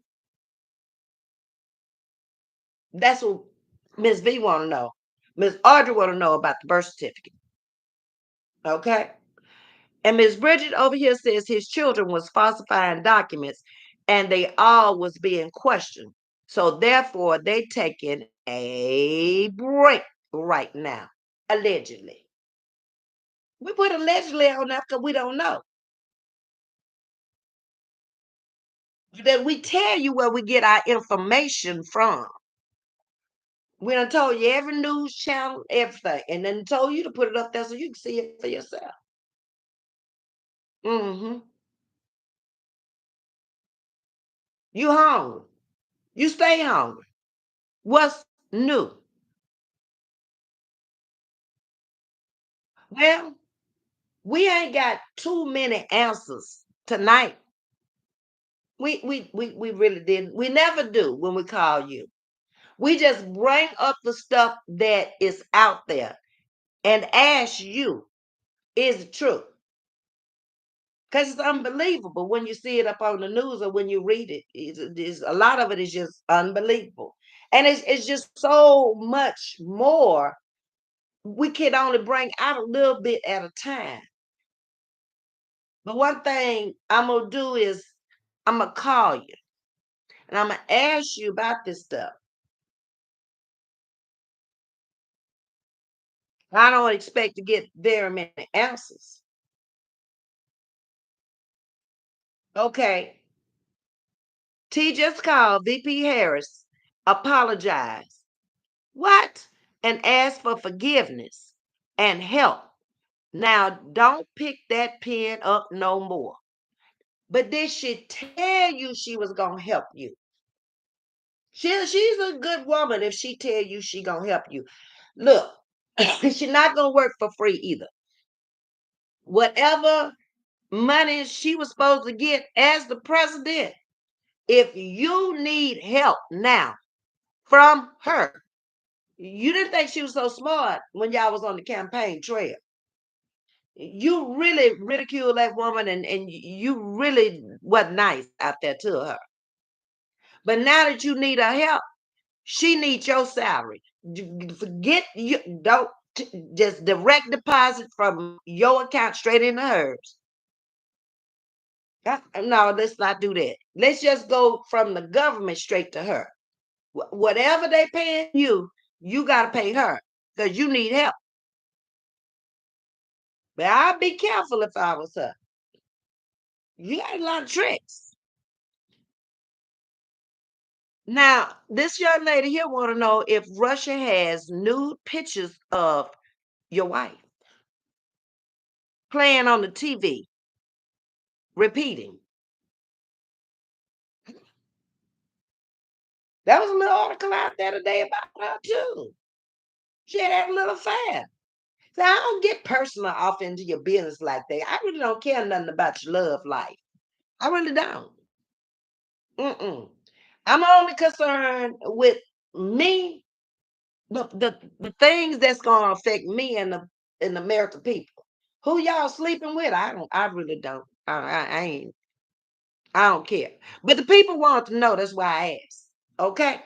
That's what Ms.V want to know. Ms. Audrey want to know about the birth certificate. Okay. And Ms. Bridget over here says his children was falsifying documents and they all was being questioned. So therefore they taking a break right now, allegedly. We put allegedly on that because we don't know. That we tell you where we get our information from. We done told you every news channel, everything, and then told you to put it up there so you can see it for yourself. Hmm. You hungry. You stay hungry. What's new? Well, we ain't got too many answers tonight. We really didn't. We never do when we call you. We just bring up the stuff that is out there and ask you, is it true? Because it's unbelievable when you see it up on the news or when you read it. A lot of it is just unbelievable. And it's just so much more. We can only bring out a little bit at a time. But one thing I'm going to do is I'm going to call you and I'm going to ask you about this stuff. I don't expect to get very many answers. Okay. T just called VP Harris, apologized. What? And asked for forgiveness and help. Now, don't pick that pen up no more. But did she tell you she was going to help you? She's a good woman if she tell you she going to help you. Look, she's not going to work for free either. Whatever money she was supposed to get as the president, if you need help now from her, you didn't think she was so smart when y'all was on the campaign trail. You really ridiculed that woman and you really was nice out there to her. But now that you need her help, she needs your salary. Forget you don't just direct deposit from your account straight into hers. No, let's not do that. Let's just go from the government straight to her. Whatever they paying you, you got to pay her because you need help. But I'd be careful if I was her. You got a lot of tricks. Now, this young lady here want to know if Russia has nude pictures of your wife playing on the TV, repeating. There was a little article out there today about her too. She had a little affair. So I don't get personal off into your business like that. I really don't care nothing about your love life. I really don't. Mm-mm. I'm only concerned with me, the things that's gonna affect me and the American people. Who y'all sleeping with? I don't. I really don't. I ain't. I don't care. But the people want to know. That's why I asked. Okay.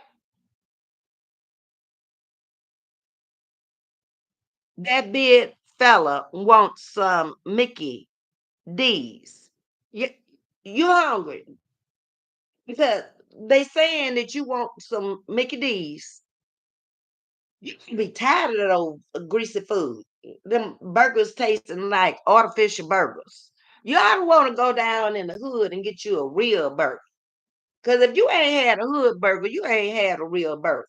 That big fella wants some Mickey D's. You you hungry because they saying that you want some Mickey D's. You can be tired of those greasy food. Them burgers tasting like artificial burgers. You ought to want to go down in the hood and get you a real burger. Because if you ain't had a hood burger, you ain't had a real burger.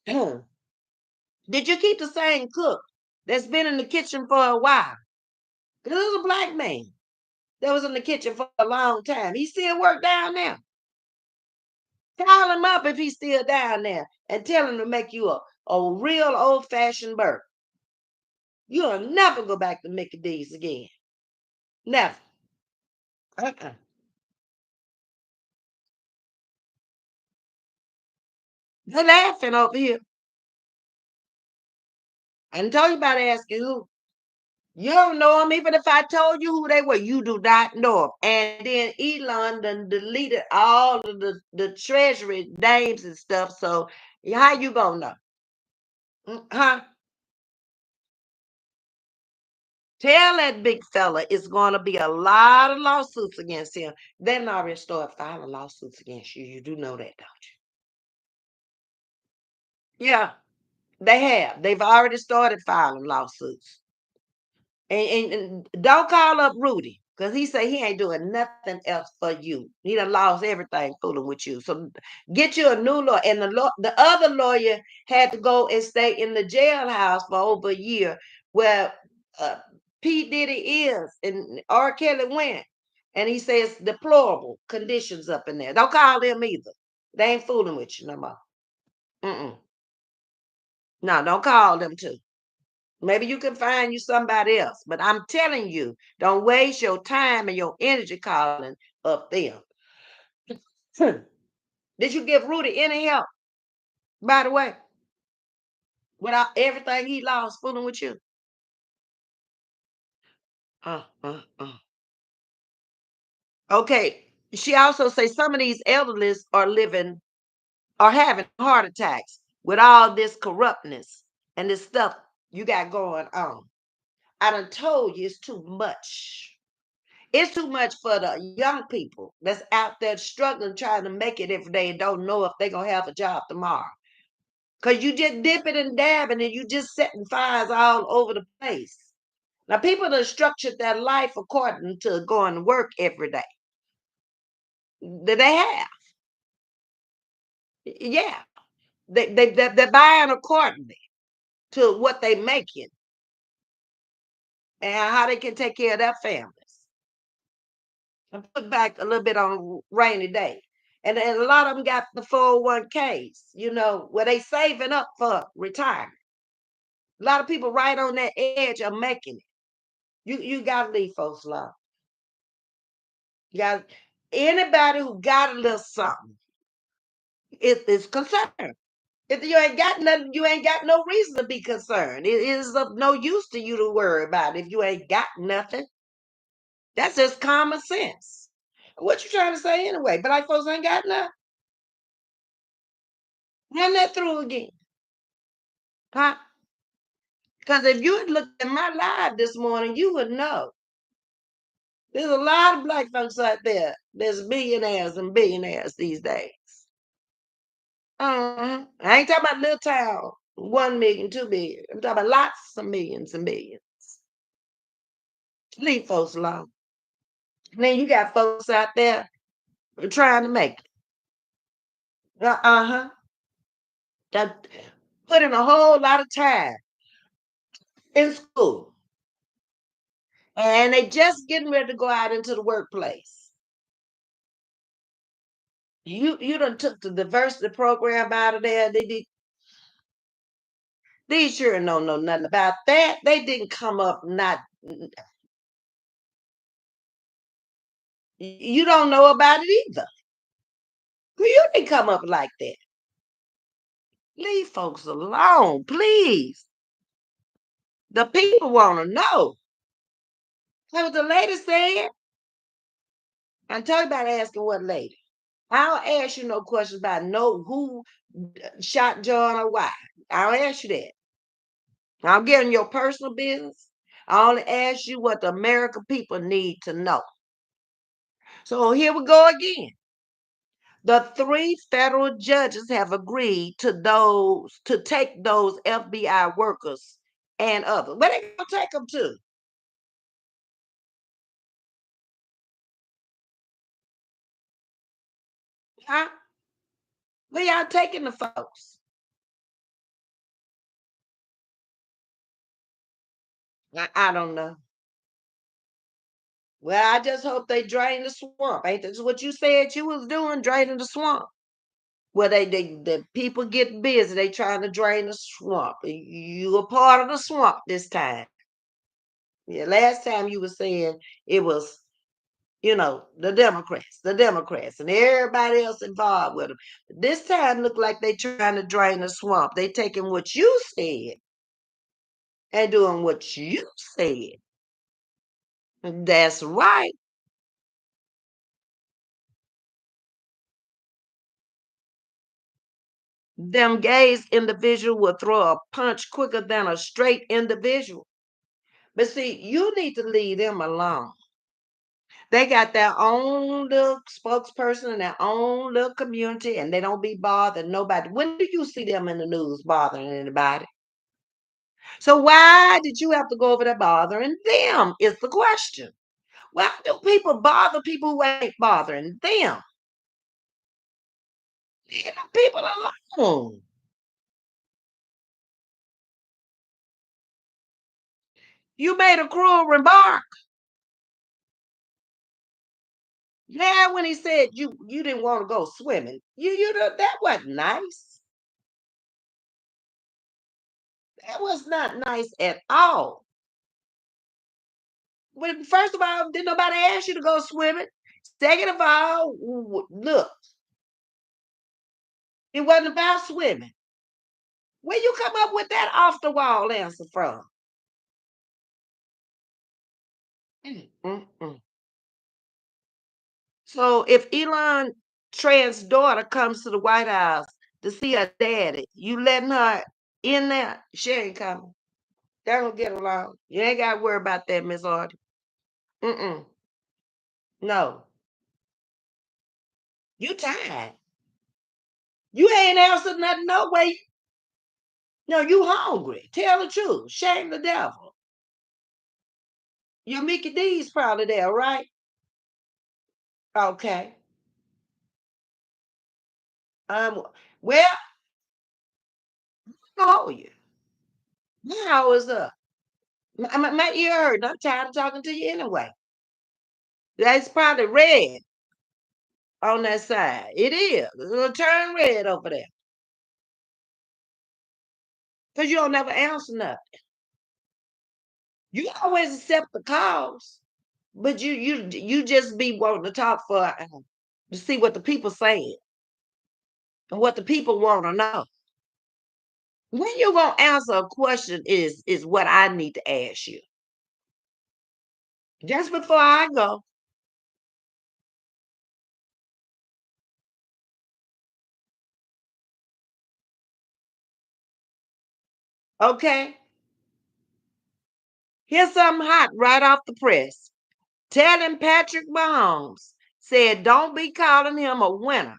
Did you keep the same cook that's been in the kitchen for a while? Because it was a black man that was in the kitchen for a long time. He still work down there. Call him up if he's still down there and tell him to make you a real old fashioned burger. You'll never go back to Mickey D's again. Never. Uh-uh. They're laughing over here. I didn't tell you about asking who. You don't know them. Even if I told you who they were, you do not know them. And then Elon done deleted all of the treasury names and stuff. So how you gonna know? Huh? Tell that big fella it's gonna be a lot of lawsuits against him. They've already started filing lawsuits against you. You do know that, don't you? Yeah, they have. They've already started filing lawsuits. And don't call up Rudy. Because he say he ain't doing nothing else for you. He done lost everything fooling with you. So get you a new lawyer. And the other lawyer had to go and stay in the jailhouse for over a year where uh, P. Diddy is and R. Kelly went. And he says deplorable conditions up in there. Don't call them either. They ain't fooling with you no more. Mm-mm. No, don't call them too. Maybe you can find you somebody else. But I'm telling you, don't waste your time and your energy calling up them. Did you give Rudy any help, by the way, without everything he lost fooling with you? Uh, uh, uh. Okay. She also says some of these elderlies are having heart attacks with all this corruptness and this stuff you got going on. I done told you it's too much. It's too much for the young people that's out there struggling, trying to make it every day and don't know if they're gonna have a job tomorrow. Cause you just dipping and dabbing and you just setting fires all over the place. Now people have structured their life according to going to work every day. That they have. Yeah. They're buying accordingly to what they making and how they can take care of their families. And put back a little bit on rainy day. And a lot of them got the 401ks, where they saving up for retirement. A lot of people right on that edge of making it. You gotta leave folks alone. You got anybody who got a little something is concerned. If you ain't got nothing, you ain't got no reason to be concerned. It is of no use to you to worry about it if you ain't got nothing. That's just common sense. What you trying to say anyway? But like folks ain't got nothing. Run that through again. Huh? Because if you had looked at my live this morning, you would know. There's a lot of black folks out there that's millionaires and billionaires these days. I ain't talking about little town, 1 million, 2 million. I'm talking about lots of millions and millions. Leave folks alone. And then you got folks out there trying to make it. Uh-huh. That put in a whole lot of time in school. And they just getting ready to go out into the workplace. You done took the diversity program out of there. These sure don't know nothing about that. They didn't come up not. You don't know about it either. You didn't come up like that. Leave folks alone, please. The people want to know. That's what the lady said. I'm talking about asking what lady. I don't ask you no questions about no who shot John or why. I don't ask you that. I'm getting your personal business. I only ask you what the American people need to know. So here we go again. The three federal judges have agreed to take those FBI workers and others. Where they gonna take them to? Huh? Where y'all taking the folks? I don't know. Well, I just hope they drain the swamp. Ain't this what you said you was doing, draining the swamp? Well, the people get busy. They trying to drain the swamp. You were part of the swamp this time. Yeah, last time you were saying it was, the Democrats, and everybody else involved with them. This time look like they trying to drain the swamp. They taking what you said and doing what you said. That's right. Them gays individual will throw a punch quicker than a straight individual. But see, you need to leave them alone. They got their own little spokesperson in their own little community, and they don't be bothering nobody. When do you see them in the news bothering anybody? So why did you have to go over there bothering them? Is the question. Why do people bother people who ain't bothering them? Leave the people alone. You made a cruel remark. Yeah, when he said you didn't want to go swimming. That wasn't nice. That was not nice at all. Well, first of all, didn't nobody ask you to go swimming? Second of all, look, it wasn't about swimming. Where you come up with that off the wall answer from? Mm, mm, mm. So if Elon Trans daughter comes to the White House to see her daddy, you letting her in there? She ain't coming. They don't get along. You ain't got to worry about that, Miss Audrey. Mm-mm. No. You tired. You ain't answered nothing no way. No, you hungry. Tell the truth. Shame the devil. Your Mickey D's probably there, right? Okay. Um. Well, how are you? My hour is up. My ear hurt. I'm tired of talking to you anyway. That's probably red on that side. It is. It'll turn red over there. Because you don't never answer nothing. You always accept the calls, but you just be wanting to talk for to see what the people saying and what the people want to know. When you gonna answer a question is what I need to ask you. Just before I go, okay? Here's something hot right off the press. Telling Patrick Mahomes said don't be calling him a winner,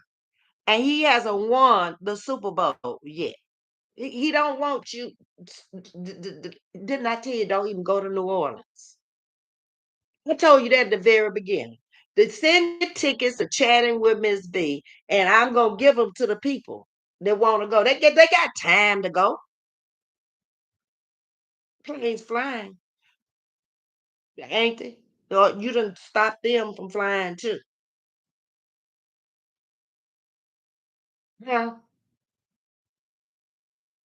and he hasn't won the Super Bowl yet. He don't want you. Didn't I tell you don't even go to New Orleans? I told you that at the very beginning. They send your tickets to chatting with Ms.V, and I'm gonna give them to the people that want to go. They got time to go. Planes flying, ain't they? Or you done stop them from flying too. Yeah,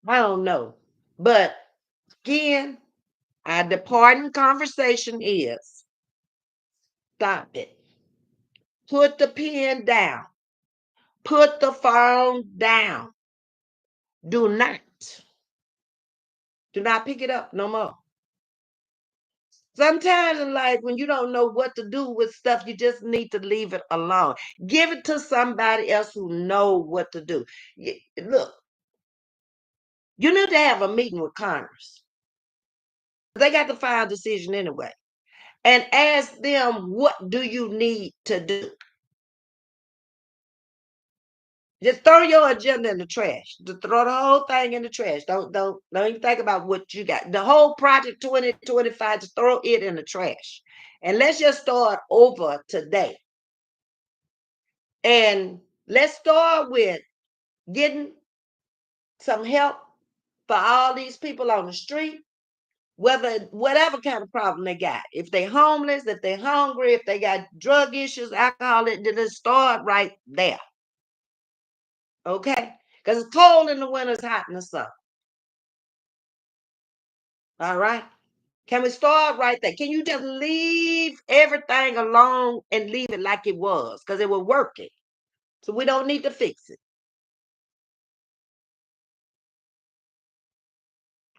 I don't know. But again, our departing conversation is stop it. Put the pen down. Put the phone down. Do not. Do not pick it up no more. Sometimes in life, when you don't know what to do with stuff, you just need to leave it alone. Give it to somebody else who know what to do. Look, you need to have a meeting with Congress. They got the final decision anyway. And ask them, what do you need to do? Just throw your agenda in the trash. Just throw the whole thing in the trash. Don't even think about what you got. The whole project 2025, just throw it in the trash. And let's just start over today. And let's start with getting some help for all these people on the street, whether whatever kind of problem they got. If they're homeless, if they're hungry, if they got drug issues, alcohol, then start right there. Okay? Because it's cold in the winter, it's hot in the summer. All right. Can we start right there? Can you just leave everything alone and leave it like it was? Because it was working. So we don't need to fix it.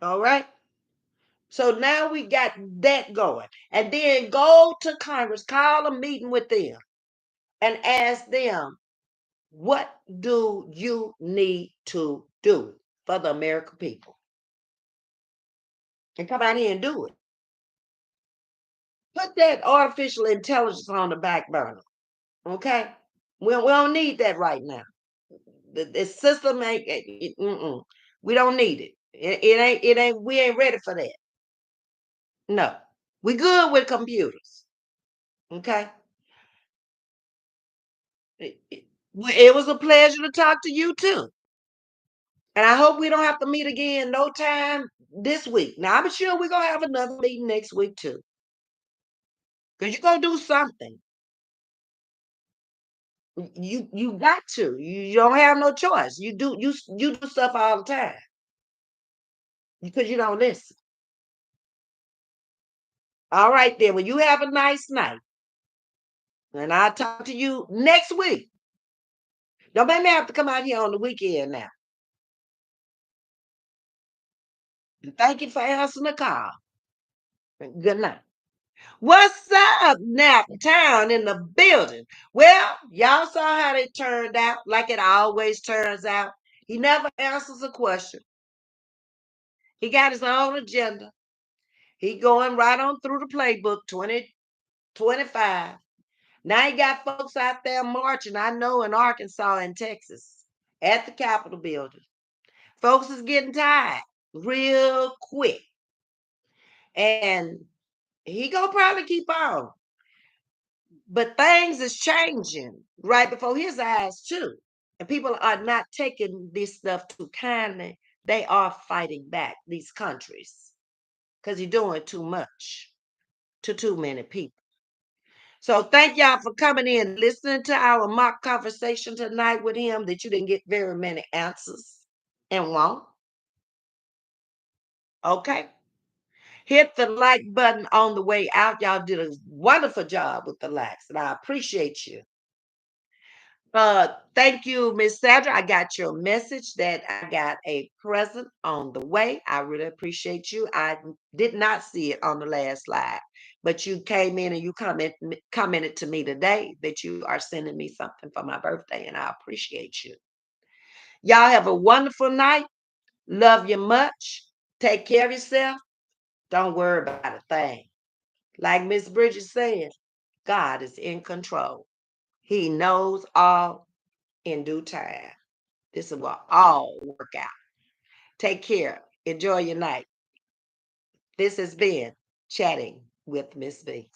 All right. So now we got that going. And then go to Congress, call a meeting with them and ask them, what do you need to do for the American people? And come out here and do it. Put that artificial intelligence on the back burner. Okay? We don't need that right now. The system ain't, we don't need it. We ain't ready for that. No. We good with computers. Okay. It was a pleasure to talk to you too. And I hope we don't have to meet again no time this week. Now I'm sure we're gonna have another meeting next week too. Because you're gonna do something. You got to. You don't have no choice. You do stuff all the time because you don't listen. All right then. Well, you have a nice night. And I'll talk to you next week. Don't make me have to come out here on the weekend now. And thank you for answering the call. And good night. What's up, Nap Town in the building? Well, y'all saw how they turned out, like it always turns out. He never answers a question. He got his own agenda. He going right on through the playbook 2025. Now he got folks out there marching, I know, in Arkansas and Texas at the Capitol building. Folks is getting tired real quick. And he gonna probably keep on. But things is changing right before his eyes too. And people are not taking this stuff too kindly. They are fighting back, these countries, because he's doing too much to too many people. So thank y'all for coming in, listening to our mock conversation tonight with him that you didn't get very many answers and won't. Okay. Hit the like button on the way out. Y'all did a wonderful job with the likes, and I appreciate you. Thank you, Miss Sandra. I got your message that I got a present on the way. I really appreciate you. I did not see it on the last slide, but you came in and you commented to me today that you are sending me something for my birthday, and I appreciate you. Y'all have a wonderful night. Love you much. Take care of yourself. Don't worry about a thing. Like Miss Bridget said, God is in control. He knows all in due time. This will all work out. Take care. Enjoy your night. This has been Chatting with Ms.V.